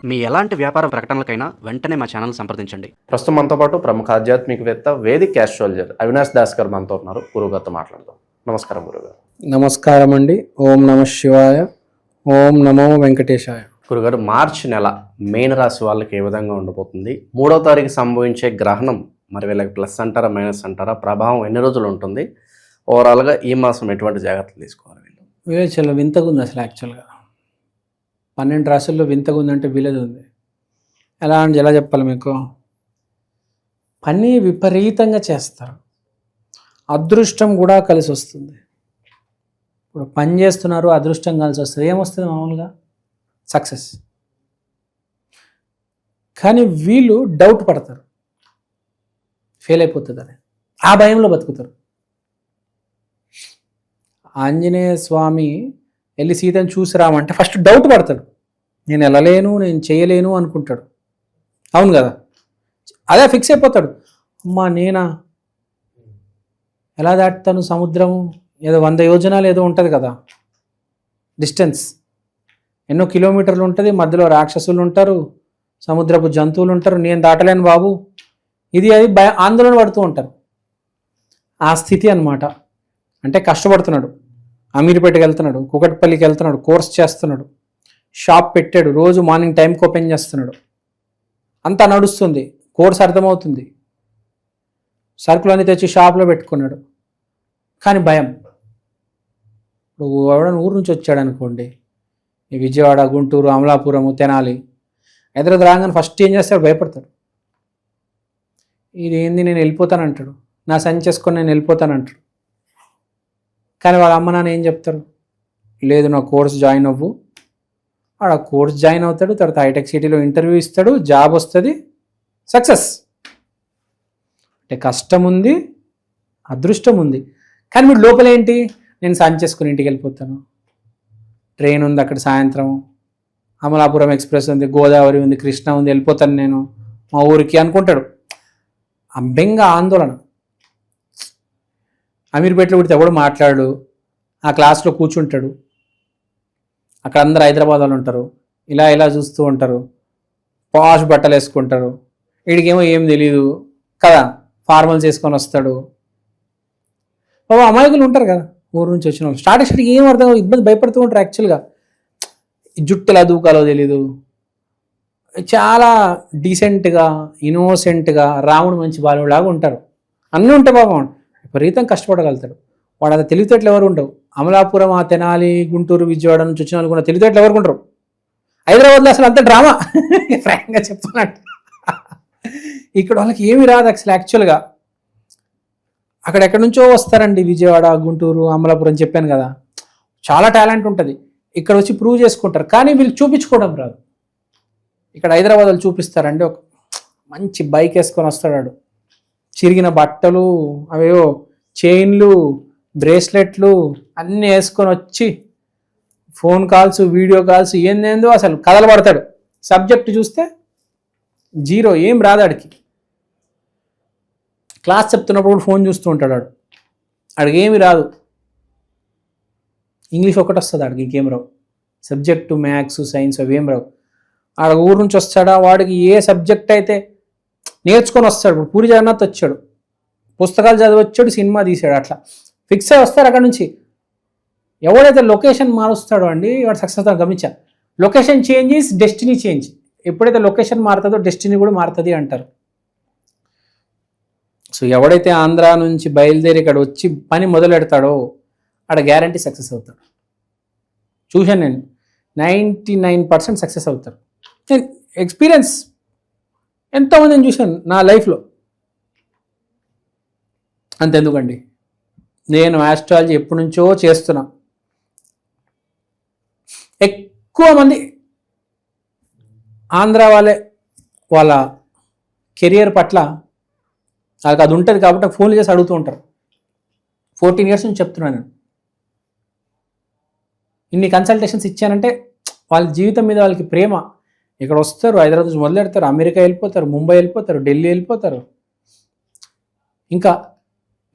మీ ఎలాంటి వ్యాపార ప్రకటనలకైనా వెంటనే మా ఛానల్ సంప్రదించండి. ప్రస్తుతం మనతో పాటు ప్రముఖ ఆధ్యాత్మికవేత్త వేదిక్ ఆస్ట్రాలజర్ అవినాష్ దాస్ గారు మనతో ఉన్నారు. గురువుగారితో మాట్లాడదాం. నమస్కారం గురుగారు. నమస్కారం అండి. ఓం నమ శివాయ, ఓం నమో వెంకటేశాయ. గురుగారు, మార్చి నెల మీన రాశి వాళ్ళకి ఏ విధంగా ఉండబోతుంది? 3వ తారీఖు సంభవించే గ్రహణం మరి వీళ్ళకి ప్లస్ అంటారా మైనస్ అంటారా? ప్రభావం ఎన్ని రోజులు ఉంటుంది? ఓవరాల్గా ఈ మాసం ఎటువంటి జాగ్రత్తలు తీసుకోవాలి? వీళ్ళది చాలా వింతగా ఉంది అసలు. యాక్చువల్గా 12 రాశుల్లో వింతగా ఉందంటే వీళ్ళది ఉంది. ఎలా చెప్పాలి మీకు? పని విపరీతంగా చేస్తారు, అదృష్టం కూడా కలిసి వస్తుంది. ఇప్పుడు పని చేస్తున్నారు, అదృష్టం కలిసి వస్తుంది. ఏమొస్తుంది మామూలుగా? సక్సెస్. కానీ వీళ్ళు డౌట్ పడతారు, ఫెయిల్ అయిపోతుందని. ఆ భయంలో బతుకుతారు. ఆంజనేయ స్వామి వెళ్ళి సీతను చూసి రామంటే ఫస్ట్ డౌట్ పడతాడు. నేను వెళ్ళలేను, నేను చేయలేను అనుకుంటాడు. అవును కదా? అదే ఫిక్స్ అయిపోతాడు. అమ్మా నేనా ఎలా దాటుతాను సముద్రము? ఏదో 100 యోజనాలు ఏదో ఉంటుంది కదా డిస్టెన్స్, ఎన్నో కిలోమీటర్లు ఉంటుంది. మధ్యలో రాక్షసులు ఉంటారు, సముద్రపు జంతువులు ఉంటారు. నేను దాటలేను బాబు, ఇది అది ఆందోళన పడుతూ ఉంటారు. ఆ స్థితి అన్నమాట. అంటే కష్టపడుతున్నాడు, అమీర్పేటకి వెళ్తున్నాడు, కుకట్పల్లికి వెళ్తున్నాడు, కోర్స్ చేస్తున్నాడు, షాప్ పెట్టాడు, రోజు మార్నింగ్ టైంకి ఓపెన్ చేస్తున్నాడు, అంతా నడుస్తుంది, కోర్స్ అర్థమవుతుంది, సరుకులన్నీ తెచ్చి షాప్లో పెట్టుకున్నాడు. కానీ భయం. ఇప్పుడు ఎవడన్నా ఊరు నుంచి వచ్చాడు అనుకోండి, ఈ విజయవాడ, గుంటూరు, అమలాపురము, తెనాలి, హైదరాబాద్ రాగానే ఫస్ట్ ఏం చేస్తాడు? భయపడతాడు. ఇది ఏంది, నేను వెళ్ళిపోతానంటాడు, నా సైన్ చేసుకొని నేను వెళ్ళిపోతానంటాడు. కానీ వాళ్ళ అమ్మ నాన్న ఏం చెప్తారు? లేదు, నా కోర్స్ జాయిన్ అవ్వు. ఆడ కోర్స్ జాయిన్ అవుతాడు, తర్వాత హైటెక్ సిటీలో ఇంటర్వ్యూ ఇస్తాడు, జాబ్ వస్తుంది, సక్సెస్. అంటే కష్టం ఉంది, అదృష్టం ఉంది. కానీ మీరు లోపల ఏంటి? నేను సైన్ చేసుకుని ఇంటికి వెళ్ళిపోతాను, ట్రైన్ ఉంది అక్కడ సాయంత్రం, అమలాపురం ఎక్స్ప్రెస్ ఉంది, గోదావరి ఉంది, కృష్ణ ఉంది, వెళ్ళిపోతాను నేను మా ఊరికి అనుకుంటాడు. బెంగ, ఆందోళన. అమీర్పేటలో పెడితే ఎవడు మాట్లాడు, ఆ క్లాస్లో కూర్చుంటాడు. అక్కడ అందరు హైదరాబాద్ వాళ్ళు ఉంటారు, ఇలా చూస్తూ ఉంటారు, పాష్ బట్టలు వేసుకుంటారు. వీడికేమో ఏం తెలీదు కదా, ఫార్మల్స్ వేసుకొని వస్తాడు. బాబా అమాయకులు ఉంటారు కదా ఊరు నుంచి వచ్చిన వాళ్ళు. స్టార్టింగ్ ఏం అర్థం, ఇబ్బంది, భయపడుతూ ఉంటారు. యాక్చువల్గా జుట్టు ఎలా దూకాలో తెలీదు. చాలా డీసెంట్గా, ఇన్నోసెంట్గా, రాముడు మంచి బాలులాగా ఉంటారు. అన్నీ ఉంటాయి పాపం. విపరీతం కష్టపడగలుగుతాడు వాడు. అది తెలివితేటలు ఎవరు ఉండవు. అమలాపురం, ఆ తెనాలి, గుంటూరు, విజయవాడ నుంచి వచ్చిన వాళ్ళు కూడా తెలివితేటలు ఎవరు ఉంటారు. హైదరాబాద్లో అసలు అంత డ్రామా, ఫ్రాంక్గా చెప్పాలంటే. ఇక్కడ వాళ్ళకి ఏమి రాదు అసలు. యాక్చువల్గా అక్కడెక్కడి నుంచో వస్తారండి, విజయవాడ, గుంటూరు, అమలాపురం చెప్పాను కదా, చాలా టాలెంట్ ఉంటుంది. ఇక్కడ వచ్చి ప్రూవ్ చేసుకుంటారు, కానీ వీళ్ళు చూపించుకోవడం రాదు. ఇక్కడ హైదరాబాద్ వాళ్ళు చూపిస్తారండి. ఒక మంచి బైక్ వేసుకొని వస్తాడు, చిరిగిన బట్టలు, అవేవో చైన్లు, బ్రేస్లెట్లు అన్నీ వేసుకొని వచ్చి ఫోన్ కాల్స్, వీడియో కాల్స్, ఏందేందో అసలు కథలు పడతాడు. సబ్జెక్ట్ చూస్తే జీరో, ఏం రాదు ఆడికి. క్లాస్ చెప్తున్నప్పుడు కూడా ఫోన్ చూస్తూ ఉంటాడు ఆడు. ఆడికి ఏమి రాదు. ఇంగ్లీష్ ఒకటి వస్తుంది ఆడికి, ఇంకేం రావు. సబ్జెక్టు, మ్యాథ్స్, సైన్స్ అవి ఏం రావు. ఆడ ఊరు నుంచి వస్తాడా, వాడికి ఏ సబ్జెక్ట్ అయితే నేర్చుకొని వస్తాడు. ఇప్పుడు పూరి జగన్నాథ్ వచ్చాడు, పుస్తకాలు చదివి వచ్చాడు, సినిమా తీసాడు, అట్లా ఫిక్స్ అయి వస్తారు అక్కడ నుంచి. ఎవడైతే లొకేషన్ మారుస్తాడో అండి వాడు సక్సెస్ గమనించా. Location change is destiny change. ఎప్పుడైతే లొకేషన్ మారుతుందో డెస్టినీ కూడా మారుతుంది అంటారు. సో ఎవడైతే ఆంధ్ర నుంచి బయలుదేరి ఇక్కడ వచ్చి పని మొదలు పెడతాడో ఆడ గ్యారంటీ సక్సెస్ అవుతాడు. చూశాను నేను, 99% సక్సెస్ అవుతారు. నేను ఎక్స్పీరియన్స్ ఎంతోమందిని చూశాను నా లైఫ్లో. అంతెందుకండి, నేను ఆస్ట్రాలజీ ఎప్పటి నుంచో చేస్తున్నా. ఎక్కువ మంది ఆంధ్ర వాళ్ళ కెరియర్ పట్ల వాళ్ళకి అది ఉంటుంది కాబట్టి నాకు ఫోన్లు చేసి అడుగుతూ ఉంటారు. 14 years నుంచి చెప్తున్నాను నేను. ఇన్ని కన్సల్టేషన్స్ ఇచ్చానంటే వాళ్ళ జీవితం మీద వాళ్ళకి ప్రేమ. ఇక్కడ వస్తారు, హైదరాబాద్ నుంచి మొదలు పెడతారు, అమెరికా వెళ్ళిపోతారు, ముంబై వెళ్ళిపోతారు, ఢిల్లీ వెళ్ళిపోతారు, ఇంకా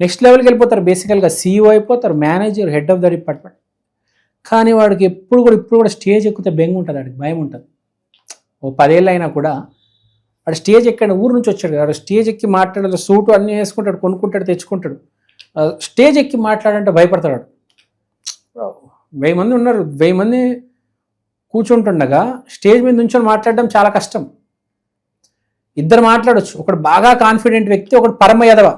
నెక్స్ట్ లెవెల్కి వెళ్ళిపోతారు. బేసికల్గా CEO అయిపోతారు, manager, head of the department. కానీ వాడికి ఇప్పుడు కూడా స్టేజ్ ఎక్కితే బెంగ ఉంటుంది, వాడికి భయం ఉంటుంది. ఓ 10 ఏళ్ళు అయినా కూడా వాడు స్టేజ్ ఎక్కాడు, ఊరు నుంచి వచ్చాడు, వాడు స్టేజ్ ఎక్కి మాట్లాడాలి, సూటు అన్నీ వేసుకుంటాడు, కొనుక్కుంటాడు, తెచ్చుకుంటాడు. స్టేజ్ ఎక్కి మాట్లాడంటే భయపడతాడు. 1000 మంది ఉన్నారు, 1000 మంది కూర్చుంటుండగా స్టేజ్ మీద నుంచొని మాట్లాడడం చాలా కష్టం. ఇద్దరు మాట్లాడొచ్చు, ఒకడు బాగా కాన్ఫిడెంట్ వ్యక్తి, ఒకడు పరమ ఎదవ.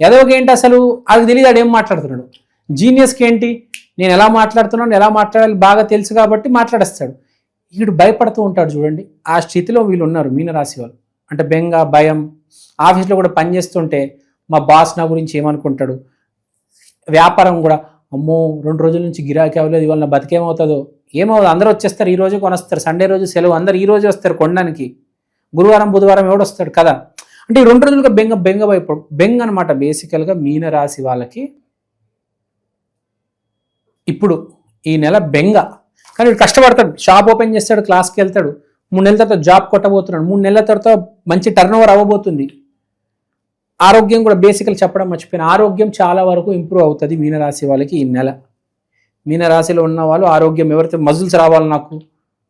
ఎదవకి ఏంటి అసలు అది తెలియదు, ఆడు ఏం మాట్లాడుతున్నాడు. జీనియస్కి ఏంటి, నేను ఎలా మాట్లాడుతున్నాను, ఎలా మాట్లాడాలి బాగా తెలుసు కాబట్టి మాట్లాడేస్తాడు. వీడు భయపడుతూ ఉంటాడు. చూడండి, ఆ స్థితిలో వీళ్ళు ఉన్నారు మీనరాశి వాళ్ళు. అంటే బెంగ, భయం. ఆఫీస్లో కూడా పని చేస్తుంటే మా బాస్ నా గురించి ఏమనుకుంటాడు, వ్యాపారం కూడా అమ్మో 2 రోజుల నుంచి గిరాకీ అవ్వలేదు, ఇవాళ నా బతికేమవుతుందో. ఏమవుతుంది, అందరూ వచ్చేస్తారు, ఈ రోజు కొనొస్తారు, సండే రోజు సెలవు, అందరు ఈ రోజు వస్తారు కొనడానికి, గురువారం బుధవారం ఎవడు వస్తాడు కదా. అంటే ఈ 2 రోజులుగా బెంగ భయపడు, బెంగ అనమాట బేసికల్గా మీనరాశి వాళ్ళకి. ఇప్పుడు ఈ నెల బెంగ, కానీ వీడు కష్టపడతాడు, షాప్ ఓపెన్ చేస్తాడు, క్లాస్కి వెళ్తాడు, 3 నెలల తర్వాత జాబ్ కొట్టబోతున్నాడు, 3 నెలల తర్వాత మంచి టర్న్ ఓవర్ అవ్వబోతుంది. ఆరోగ్యం కూడా బేసికల్ చెప్పడం మర్చిపోయిన, ఆరోగ్యం చాలా వరకు ఇంప్రూవ్ అవుతుంది మీనరాశి వాళ్ళకి ఈ నెల. మీనరాశిలో ఉన్న వాళ్ళు ఆరోగ్యం, ఎవరైతే మజిల్స్ రావాలి, నాకు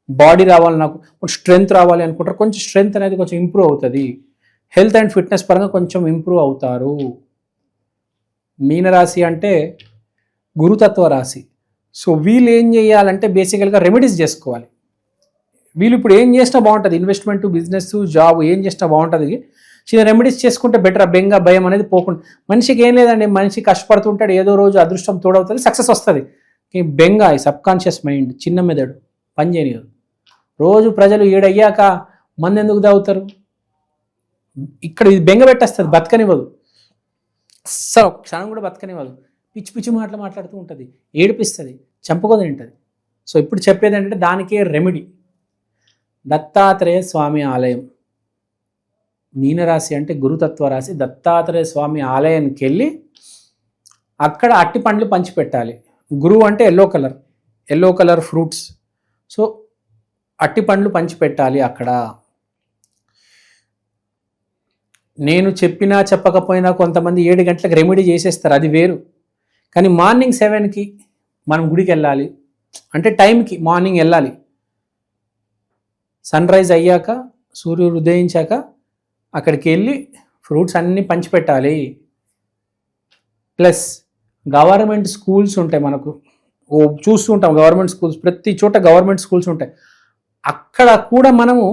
బాడీ రావాలి, నాకు స్ట్రెంగ్త్ రావాలి అనుకుంటారు, కొంచెం స్ట్రెంగ్త్ అనేది కొంచెం ఇంప్రూవ్ అవుతుంది. హెల్త్ అండ్ ఫిట్నెస్ పరంగా కొంచెం ఇంప్రూవ్ అవుతారు. మీనరాశి అంటే గురుతత్వ రాశి. సో వీళ్ళు ఏం చేయాలంటే బేసికల్గా రెమెడీస్ చేసుకోవాలి. వీళ్ళు ఇప్పుడు ఏం చేసినా బాగుంటుంది, ఇన్వెస్ట్మెంట్, బిజినెస్, జాబ్ ఏం చేసినా బాగుంటుంది. చిన్న రెమెడీస్ చేసుకుంటే బెటర్. బెంగ, భయం అనేది పోకుండా. మనిషికి ఏం లేదండి, మనిషి కష్టపడుతుంటాడు, ఏదో రోజు అదృష్టం తోడవుతుంది, సక్సెస్ వస్తుంది. బెంగ ఈ సబ్కాన్షియస్ మైండ్, చిన్న మెదడు పని చేయనివ్వదు. రోజు ప్రజలు ఏడయ్యాక మంది ఎందుకు తాగుతారు, ఇక్కడ ఇది బెంగ పెట్టేస్తుంది, బతకనివ్వదు, అస్సలు క్షణం కూడా బతకనివ్వదు. పిచ్చి పిచ్చి మాటలు మాట్లాడుతూ ఉంటుంది, ఏడిపిస్తుంది, చంపుకొని తింటుంది. సో ఇప్పుడు చెప్పేది ఏంటంటే దానికే రెమెడీ దత్తాత్రేయ స్వామి ఆలయం. మీనరాశి అంటే గురుతత్వ రాశి. దత్తాత్రేయ స్వామి ఆలయానికి వెళ్ళి అక్కడ అట్టి పండ్లు పంచిపెట్టాలి. గురువు అంటే ఎల్లో కలర్ ఫ్రూట్స్. సో అట్టి పండ్లు పంచిపెట్టాలి అక్కడ. నేను చెప్పినా చెప్పకపోయినా కొంతమంది 7 గంటలకు రెమెడీ చేసేస్తారు, అది వేరు. కానీ మార్నింగ్ 7కి మనం గుడికి వెళ్ళాలి, అంటే టైంకి మార్నింగ్ వెళ్ళాలి. సన్ రైజ్ అయ్యాక, సూర్యుడు ఉదయించాక అక్కడికి వెళ్ళి ఫ్రూట్స్ అన్నీ పంచిపెట్టాలి. ప్లస్ గవర్నమెంట్ స్కూల్స్ ఉంటాయి, మనకు చూస్తూ ఉంటాం గవర్నమెంట్ స్కూల్స్, ప్రతి చోట గవర్నమెంట్ స్కూల్స్ ఉంటాయి. అక్కడ కూడా మనము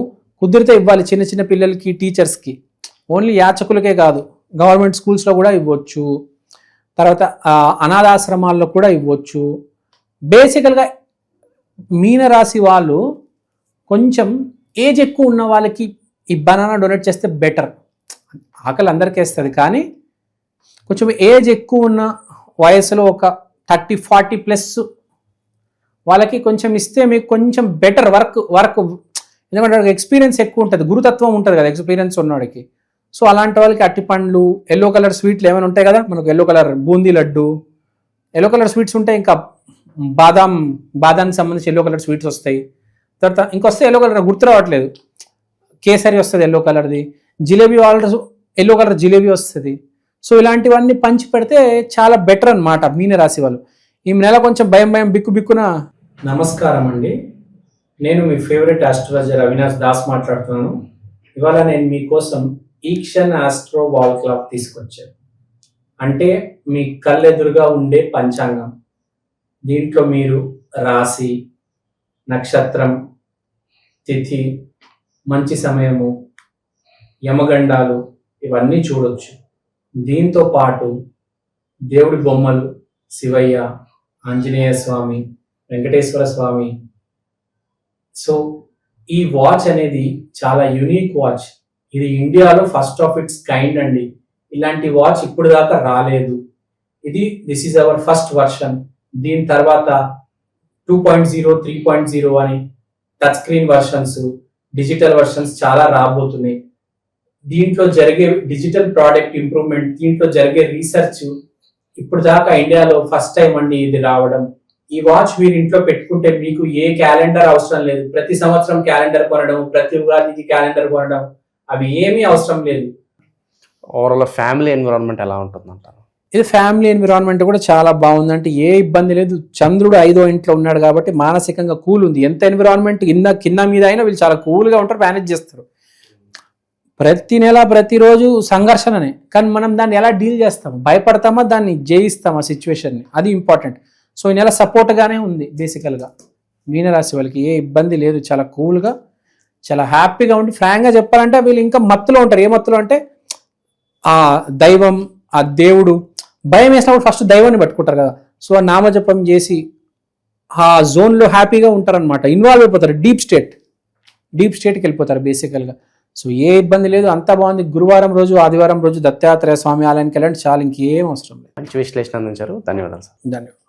కుదిరితే ఇవ్వాలి, చిన్న చిన్న పిల్లలకి, టీచర్స్కి. ఓన్లీ యాచకులకే కాదు, గవర్నమెంట్ స్కూల్స్లో కూడా ఇవ్వచ్చు. తర్వాత అనాథాశ్రమాల్లో కూడా ఇవ్వచ్చు. బేసికల్గా మీనరాశి వాళ్ళు కొంచెం ఏజ్ ఎక్కువ ఉన్న వాళ్ళకి ఈ బనానా డొనేట్ చేస్తే బెటర్. ఆకలి అందరికీ వేస్తుంది, కానీ కొంచెం ఏజ్ ఎక్కువ ఉన్న వయసులో ఒక 30-40+ వాళ్ళకి కొంచెం ఇస్తే మీకు కొంచెం బెటర్ వర్క్ ఎందుకంటే ఎక్స్పీరియన్స్ ఎక్కువ ఉంటుంది, గురుతత్వం ఉంటుంది కదా ఎక్స్పీరియన్స్ ఉన్నవాడికి. సో అలాంటి వాళ్ళకి అట్టి పండ్లు, ఎల్లో కలర్ స్వీట్లు ఏమైనా ఉంటాయి కదా, మనకు yellow colour boondi laddu, yellow colour sweets ఉంటాయి. ఇంకా బాదానికి సంబంధించి ఎల్లో కలర్ స్వీట్స్ వస్తాయి. తర్వాత ఇంకొస్తే ఎల్లో కలర్ గుర్తు రావట్లేదు, కేసరి వస్తుంది ఎల్లో కలర్ది, jalebi order yellow colour jalebi వస్తుంది. సో ఇలాంటివన్నీ పంచి పెడితే చాలా బెటర్ అన్నమాట మీనరాశి వాళ్ళు. ఈ నెల కొంచెం భయం బిక్కున. నమస్కారం అండి, నేను మీ ఫేవరెట్ ఆస్ట్రాలజర్ అవినాష్ దాస్ మాట్లాడుతున్నాను. ఇవాళ నేను మీకోసం ఈక్షన్ ఆస్ట్రో వాల్ క్లాక్ తీసుకొచ్చాను. అంటే మీ కళ్ళెదురుగా ఉండే పంచాంగం. దీంట్లో మీరు రాశి, నక్షత్రం, తిథి, మంచి సమయము, యమగండాలు ఇవన్నీ చూడొచ్చు. దీంతో పాటు దేవుడి బొమ్మలు, శివయ్య, ఆంజనేయ స్వామి, వెంకటేశ్వర స్వామి. సో ఈ వాచ్ అనేది చాలా యూనిక్ వాచ్. ఇది ఇండియాలో ఫస్ట్ ఆఫ్ ఇట్స్ కైండ్ అండి. ఇలాంటి వాచ్ ఇప్పుడు దాకా రాలేదు. This is our first version. దీని తర్వాత 2.0, 3.0 అని touch screen versions, digital versions చాలా రాబోతున్నాయి. దీంట్లో జరిగే డిజిటల్ ప్రోడక్ట్ ఇంప్రూవ్మెంట్, దీంట్లో జరిగే రీసెర్చ్ ఇప్పుడు దాకా ఇండియాలో ఫస్ట్ టైం అండి ఇది రావడం. ఈ వాచ్ మీరు ఇంట్లో పెట్టుకుంటే మీకు ఏ క్యాలెండర్ అవసరం లేదు. ప్రతి సంవత్సరం క్యాలెండర్ కొనడం, ప్రతి ఉగాదికి క్యాలెండర్ కొనడం, అవి ఏమీ అవసరం లేదు. ఓవరాల్ ఫ్యామిలీ ఎన్విరాన్మెంట్ ఎలా ఉంటుందంటారు? ఇది ఫ్యామిలీ ఎన్విరాన్మెంట్ కూడా చాలా బాగుంది. అంటే ఏ ఇబ్బంది లేదు. చంద్రుడు 5వ ఇంట్లో ఉన్నాడు కాబట్టి మానసికంగా కూల్ ఉంది. ఎంత ఎన్విరాన్మెంట్ కింద మీద అయినా వీళ్ళు చాలా కూల్గా ఉంటారు, మేనేజ్ చేస్తారు. ప్రతి నెల ప్రతిరోజు సంఘర్షణనే, కానీ మనం దాన్ని ఎలా డీల్ చేస్తాము, భయపడతామా దాన్ని జయిస్తామా సిచ్యువేషన్ని, అది ఇంపార్టెంట్. సో ఈ నెల సపోర్ట్గానే ఉంది బేసికల్గా మీనరాశి వాళ్ళకి. ఏ ఇబ్బంది లేదు, చాలా కూల్గా చాలా హ్యాపీగా ఉండి, ఫ్రాంక్గా చెప్పాలంటే వీళ్ళు ఇంకా మత్తులో ఉంటారు. ఏ మత్తులో అంటే ఆ దైవం, ఆ దేవుడు, భయం వేసినప్పుడు ఫస్ట్ దైవాన్ని పట్టుకుంటారు కదా. సో ఆ నామజపం చేసి ఆ జోన్లో హ్యాపీగా ఉంటారనమాట, ఇన్వాల్వ్ అయిపోతారు, డీప్ స్టేట్కి వెళ్ళిపోతారు బేసికల్గా. సో ఏ ఇబ్బంది లేదు, అంతా బాగుంది. గురువారం రోజు ఆదివారం రోజు దత్తాత్రేయ స్వామి ఆలయానికి వెళ్ళండి చాలు, ఇంకేం అవసరం లేదు. మంచి విశ్లేషణ అందించారు. ధన్యవాదాలు సార్. ధన్యవాదాలు.